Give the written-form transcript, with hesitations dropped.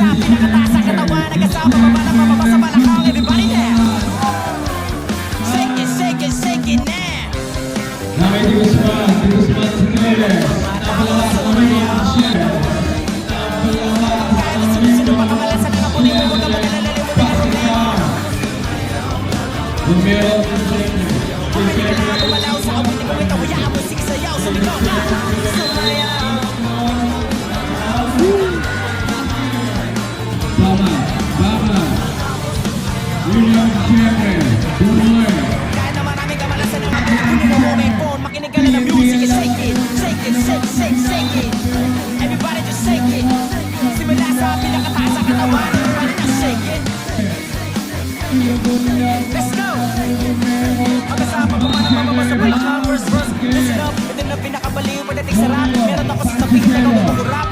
sa pinakataas ang katawan, nagkasama baba ng mababa sa balakang. Everybody now, shake it, shake it, shake it now. Namay di Guzman Tigres. Napalakas ang mga share. Kahit sunod-sunod pa kamalasan na napunin mo, huwag ka mag-alala, limutin ang problema. Bumero Kung hindi ka gumalaw sa awitin mo, ito hayaan mo, sige sayaw, sumigaw ka. Sumayaw. Bama William Siyempre Bumoy. Kahit na maraming kamalasan ng mga kunin mo mobile phone, makinig ka na ng music, shake it, shake it, shake, shake, shake it. Everybody just shake it. Simula sa pinakataas ang katawan, everybody just shake it. Let's go! Magkasama pa man ang mababa sa break, verse, listen up. Ito na pinakabaliw pagdating sa rap. Meron ako sasabihin na gawin mo rap.